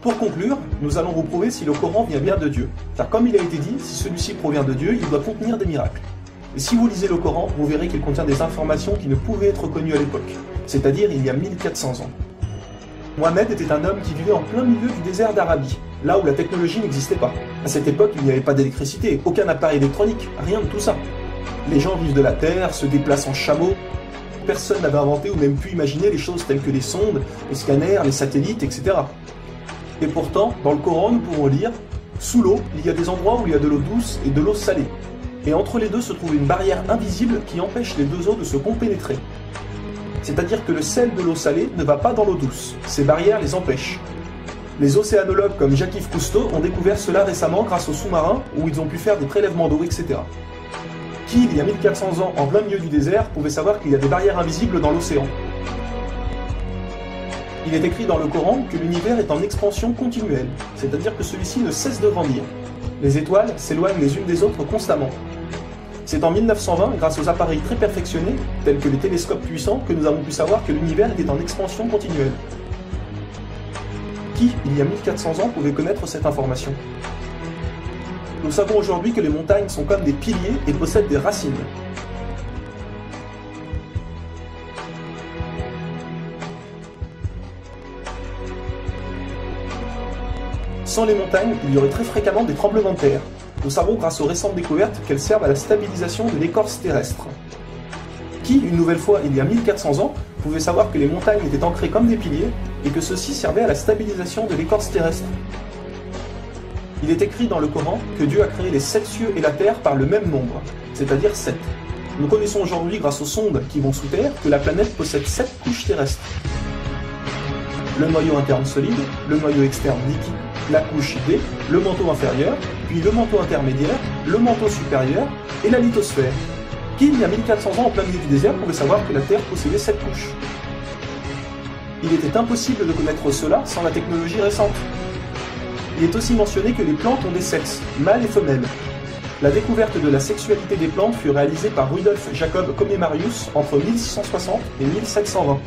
Pour conclure, nous allons vous prouver si le Coran vient bien de Dieu. Car comme il a été dit, si celui-ci provient de Dieu, il doit contenir des miracles. Et si vous lisez le Coran, vous verrez qu'il contient des informations qui ne pouvaient être connues à l'époque, c'est-à-dire il y a 1400 ans. Mohammed était un homme qui vivait en plein milieu du désert d'Arabie, là où la technologie n'existait pas. À cette époque, il n'y avait pas d'électricité, aucun appareil électronique, rien de tout ça. Les gens vivent de la terre, se déplacent en chameau. Personne n'avait inventé ou même pu imaginer les choses telles que les sondes, les scanners, les satellites, etc. Et pourtant, dans le Coran, nous pouvons lire « Sous l'eau, il y a des endroits où il y a de l'eau douce et de l'eau salée. Et entre les deux se trouve une barrière invisible qui empêche les deux eaux de se compénétrer. C'est-à-dire que le sel de l'eau salée ne va pas dans l'eau douce. Ces barrières les empêchent. Les océanologues comme Jacques-Yves Cousteau ont découvert cela récemment grâce aux sous-marins où ils ont pu faire des prélèvements d'eau, etc. Qui, il y a 1400 ans, en plein milieu du désert, pouvait savoir qu'il y a des barrières invisibles dans l'océan? Il est écrit dans le Coran que l'univers est en expansion continuelle, c'est-à-dire que celui-ci ne cesse de grandir. Les étoiles s'éloignent les unes des autres constamment. C'est en 1920, grâce aux appareils très perfectionnés, tels que les télescopes puissants, que nous avons pu savoir que l'univers était en expansion continuelle. Qui, il y a 1400 ans, pouvait connaître cette information? Nous savons aujourd'hui que les montagnes sont comme des piliers et possèdent des racines. Sans les montagnes, il y aurait très fréquemment des tremblements de terre. Nous savons grâce aux récentes découvertes qu'elles servent à la stabilisation de l'écorce terrestre. Qui, une nouvelle fois, il y a 1400 ans, pouvait savoir que les montagnes étaient ancrées comme des piliers et que ceux-ci servaient à la stabilisation de l'écorce terrestre? Il est écrit dans le Coran que Dieu a créé les 7 cieux et la terre par le même nombre, c'est-à-dire 7. Nous connaissons aujourd'hui, grâce aux sondes qui vont sous terre, que la planète possède 7 couches terrestres. Le noyau interne solide, le noyau externe liquide, la couche D, le manteau inférieur, puis le manteau intermédiaire, le manteau supérieur et la lithosphère. Qui, il y a 1400 ans en plein milieu du désert, pouvait savoir que la Terre possédait 7 couches? Il était impossible de connaître cela sans la technologie récente. Il est aussi mentionné que les plantes ont des sexes, mâles et femelles. La découverte de la sexualité des plantes fut réalisée par Rudolf Jacob Comé-Marius entre 1660 et 1720.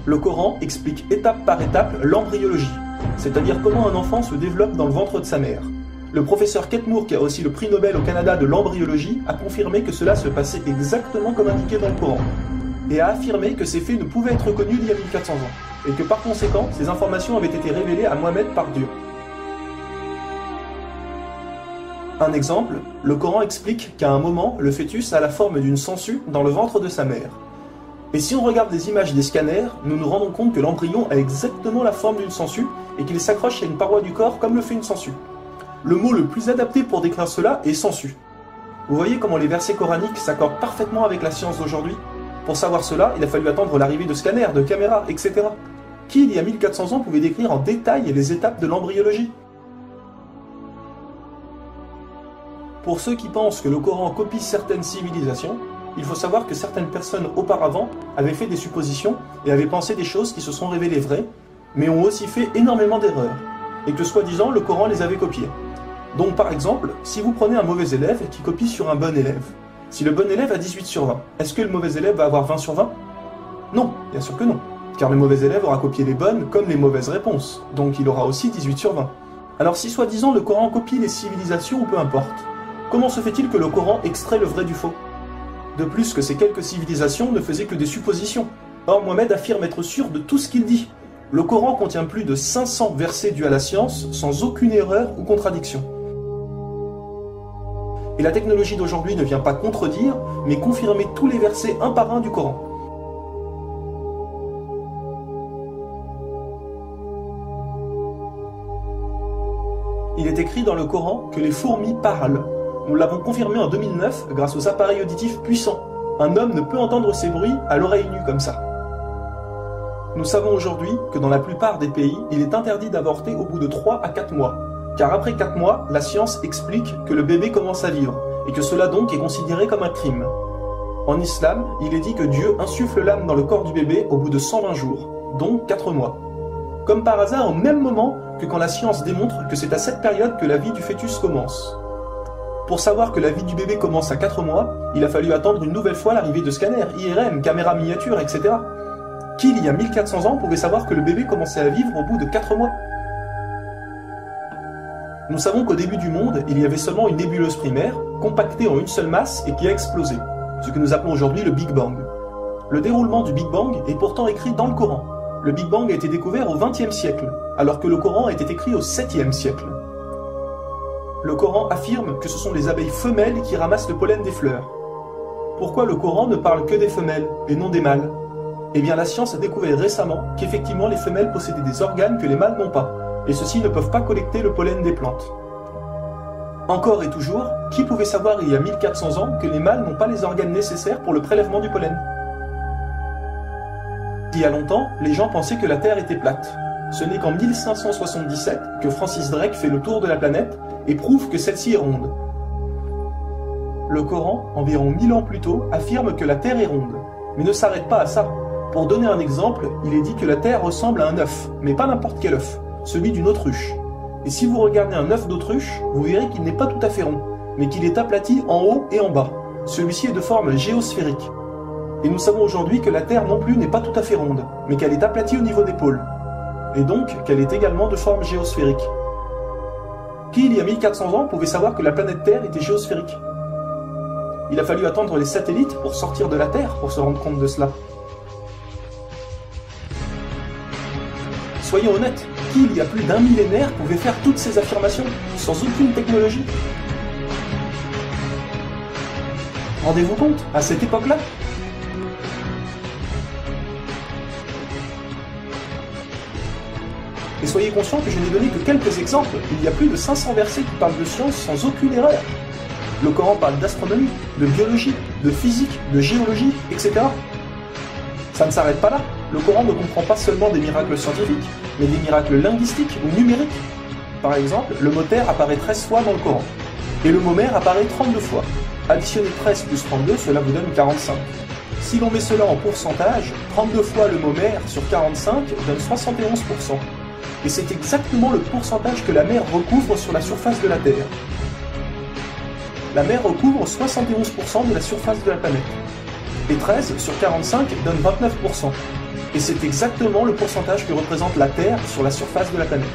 Le Coran explique étape par étape l'embryologie, c'est-à-dire comment un enfant se développe dans le ventre de sa mère. Le professeur Kate Moore, qui a reçu le prix Nobel au Canada de l'embryologie, a confirmé que cela se passait exactement comme indiqué dans le Coran, et a affirmé que ces faits ne pouvaient être connus il y a 1400 ans, et que par conséquent, ces informations avaient été révélées à Mohammed par Dieu. Un exemple, le Coran explique qu'à un moment, le fœtus a la forme d'une sangsue dans le ventre de sa mère. Et si on regarde les images des scanners, nous nous rendons compte que l'embryon a exactement la forme d'une sangsue et qu'il s'accroche à une paroi du corps comme le fait une sangsue. Le mot le plus adapté pour décrire cela est sangsue. Vous voyez comment les versets coraniques s'accordent parfaitement avec la science d'aujourd'hui? Pour savoir cela, il a fallu attendre l'arrivée de scanners, de caméras, etc. Qui, il y a 1400 ans, pouvait décrire en détail les étapes de l'embryologie? Pour ceux qui pensent que le Coran copie certaines civilisations, il faut savoir que certaines personnes auparavant avaient fait des suppositions et avaient pensé des choses qui se sont révélées vraies, mais ont aussi fait énormément d'erreurs, et que soi-disant le Coran les avait copiées. Donc par exemple, si vous prenez un mauvais élève qui copie sur un bon élève, si le bon élève a 18 sur 20, est-ce que le mauvais élève va avoir 20 sur 20? Non, bien sûr que non, car le mauvais élève aura copié les bonnes comme les mauvaises réponses, donc il aura aussi 18 sur 20. Alors si soi-disant le Coran copie les civilisations ou peu importe, comment se fait-il que le Coran extrait le vrai du faux? De plus que ces quelques civilisations ne faisaient que des suppositions. Or Mohammed affirme être sûr de tout ce qu'il dit. Le Coran contient plus de 500 versets dus à la science, sans aucune erreur ou contradiction. Et la technologie d'aujourd'hui ne vient pas contredire, mais confirmer tous les versets un par un du Coran. Il est écrit dans le Coran que les fourmis parlent. Nous l'avons confirmé en 2009 grâce aux appareils auditifs puissants. Un homme ne peut entendre ces bruits à l'oreille nue comme ça. Nous savons aujourd'hui que dans la plupart des pays, il est interdit d'avorter au bout de 3 à 4 mois. Car après 4 mois, la science explique que le bébé commence à vivre, et que cela donc est considéré comme un crime. En islam, il est dit que Dieu insuffle l'âme dans le corps du bébé au bout de 120 jours, donc 4 mois. Comme par hasard au même moment que quand la science démontre que c'est à cette période que la vie du fœtus commence. Pour savoir que la vie du bébé commence à 4 mois, il a fallu attendre une nouvelle fois l'arrivée de scanners, IRM, caméras miniatures, etc. Qui, il y a 1400 ans, pouvait savoir que le bébé commençait à vivre au bout de 4 mois? Nous savons qu'au début du monde, il y avait seulement une nébuleuse primaire, compactée en une seule masse et qui a explosé, ce que nous appelons aujourd'hui le Big Bang. Le déroulement du Big Bang est pourtant écrit dans le Coran. Le Big Bang a été découvert au XXe siècle, alors que le Coran a été écrit au 7e siècle. Le Coran affirme que ce sont les abeilles femelles qui ramassent le pollen des fleurs. Pourquoi le Coran ne parle que des femelles et non des mâles? Eh bien la science a découvert récemment qu'effectivement les femelles possédaient des organes que les mâles n'ont pas, et ceux-ci ne peuvent pas collecter le pollen des plantes. Encore et toujours, qui pouvait savoir il y a 1400 ans que les mâles n'ont pas les organes nécessaires pour le prélèvement du pollen? Il y a longtemps, les gens pensaient que la Terre était plate. Ce n'est qu'en 1577 que Francis Drake fait le tour de la planète et prouve que celle-ci est ronde. Le Coran, environ 1000 ans plus tôt, affirme que la Terre est ronde, mais ne s'arrête pas à ça. Pour donner un exemple, il est dit que la Terre ressemble à un œuf, mais pas n'importe quel œuf, celui d'une autruche. Et si vous regardez un œuf d'autruche, vous verrez qu'il n'est pas tout à fait rond, mais qu'il est aplati en haut et en bas. Celui-ci est de forme géosphérique. Et nous savons aujourd'hui que la Terre non plus n'est pas tout à fait ronde, mais qu'elle est aplatie au niveau des pôles. Et donc qu'elle est également de forme géosphérique. Qui, il y a 1400 ans, pouvait savoir que la planète Terre était géosphérique? Il a fallu attendre les satellites pour sortir de la Terre pour se rendre compte de cela. Soyons honnêtes, qui, il y a plus d'un millénaire, pouvait faire toutes ces affirmations sans aucune technologie? Rendez-vous compte, à cette époque-là? Et soyez conscients que je n'ai donné que quelques exemples. Il y a plus de 500 versets qui parlent de science sans aucune erreur. Le Coran parle d'astronomie, de biologie, de physique, de géologie, etc. Ça ne s'arrête pas là. Le Coran ne comprend pas seulement des miracles scientifiques, mais des miracles linguistiques ou numériques. Par exemple, le mot terre apparaît 13 fois dans le Coran, et le mot mer apparaît 32 fois. Additionnez 13 plus 32, cela vous donne 45. Si l'on met cela en pourcentage, 32 fois le mot mer sur 45 donne 71%. Et c'est exactement le pourcentage que la mer recouvre sur la surface de la Terre. La mer recouvre 71% de la surface de la planète. Et 13 sur 45 donne 29%. Et c'est exactement le pourcentage que représente la Terre sur la surface de la planète.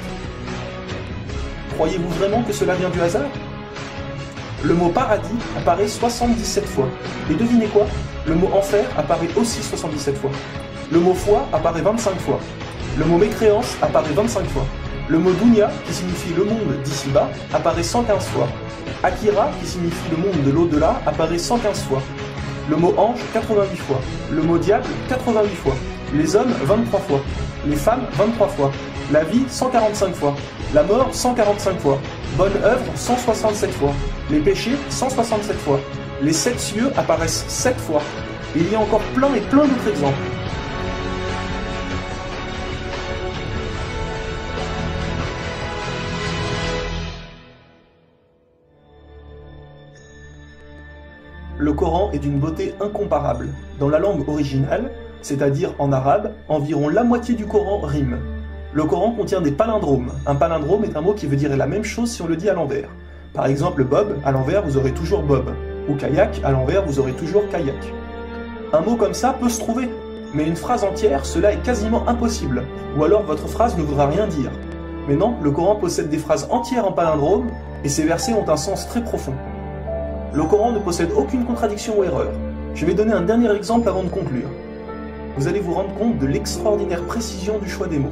Croyez-vous vraiment que cela vient du hasard? Le mot paradis apparaît 77 fois. Et devinez quoi? Le mot enfer apparaît aussi 77 fois. Le mot foi apparaît 25 fois. Le mot mécréance apparaît 25 fois. Le mot dunya, qui signifie le monde d'ici-bas, apparaît 115 fois. Akira, qui signifie le monde de l'au-delà, apparaît 115 fois. Le mot ange, 88 fois. Le mot diable, 88 fois. Les hommes, 23 fois. Les femmes, 23 fois. La vie, 145 fois. La mort, 145 fois. Bonne œuvre, 167 fois. Les péchés, 167 fois. Les 7 cieux apparaissent 7 fois. Et il y a encore plein et plein d'autres exemples. Le Coran est d'une beauté incomparable. Dans la langue originale, c'est-à-dire en arabe, environ la moitié du Coran rime. Le Coran contient des palindromes. Un palindrome est un mot qui veut dire la même chose si on le dit à l'envers. Par exemple, Bob, à l'envers, vous aurez toujours Bob. Ou kayak, à l'envers, vous aurez toujours kayak. Un mot comme ça peut se trouver, mais une phrase entière, cela est quasiment impossible. Ou alors votre phrase ne voudra rien dire. Mais non, le Coran possède des phrases entières en palindrome, et ces versets ont un sens très profond. Le Coran ne possède aucune contradiction ou erreur. Je vais donner un dernier exemple avant de conclure. Vous allez vous rendre compte de l'extraordinaire précision du choix des mots.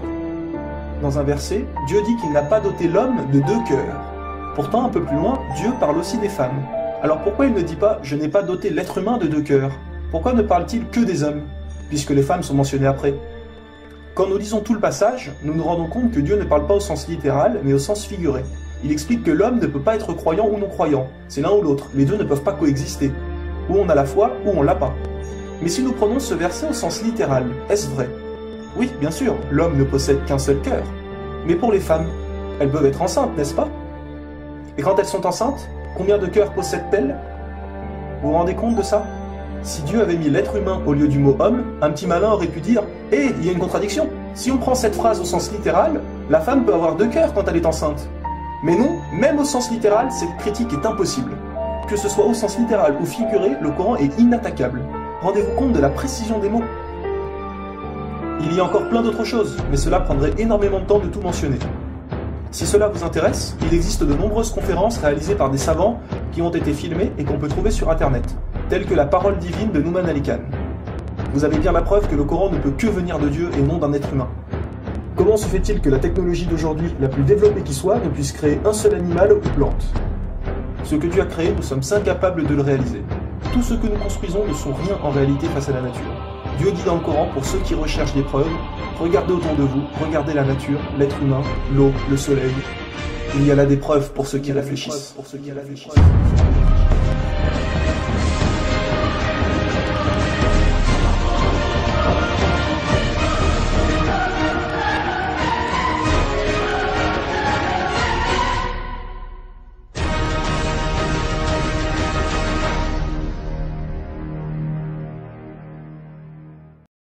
Dans un verset, Dieu dit qu'il n'a pas doté l'homme de 2 cœurs. Pourtant, un peu plus loin, Dieu parle aussi des femmes. Alors pourquoi il ne dit pas « je n'ai pas doté l'être humain de 2 cœurs » ? Pourquoi ne parle-t-il que des hommes, puisque les femmes sont mentionnées après ? Quand nous lisons tout le passage, nous nous rendons compte que Dieu ne parle pas au sens littéral, mais au sens figuré. Il explique que l'homme ne peut pas être croyant ou non-croyant, c'est l'un ou l'autre, les deux ne peuvent pas coexister. Ou on a la foi, ou on l'a pas. Mais si nous prenons ce verset au sens littéral, est-ce vrai? Oui, bien sûr, l'homme ne possède qu'un seul cœur. Mais pour les femmes, elles peuvent être enceintes, n'est-ce pas? Et quand elles sont enceintes, combien de cœurs possèdent-elles? Vous vous rendez compte de ça? Si Dieu avait mis l'être humain au lieu du mot homme, un petit malin aurait pu dire « Hé, il y a une contradiction. Si on prend cette phrase au sens littéral, la femme peut avoir 2 cœurs quand elle est enceinte. » Mais non, même au sens littéral, cette critique est impossible. Que ce soit au sens littéral ou figuré, le Coran est inattaquable. Rendez-vous compte de la précision des mots. Il y a encore plein d'autres choses, mais cela prendrait énormément de temps de tout mentionner. Si cela vous intéresse, il existe de nombreuses conférences réalisées par des savants qui ont été filmées et qu'on peut trouver sur internet, telles que la parole divine de Nouman Ali Khan. Vous avez bien la preuve que le Coran ne peut que venir de Dieu et non d'un être humain. Comment se fait-il que la technologie d'aujourd'hui, la plus développée qui soit, ne puisse créer un seul animal ou plante? Ce que Dieu a créé, nous sommes incapables de le réaliser. Tout ce que nous construisons ne sont rien en réalité face à la nature. Dieu dit dans le Coran, pour ceux qui recherchent des preuves, regardez autour de vous, regardez la nature, l'être humain, l'eau, le soleil. Il y a là des preuves pour ceux qui réfléchissent.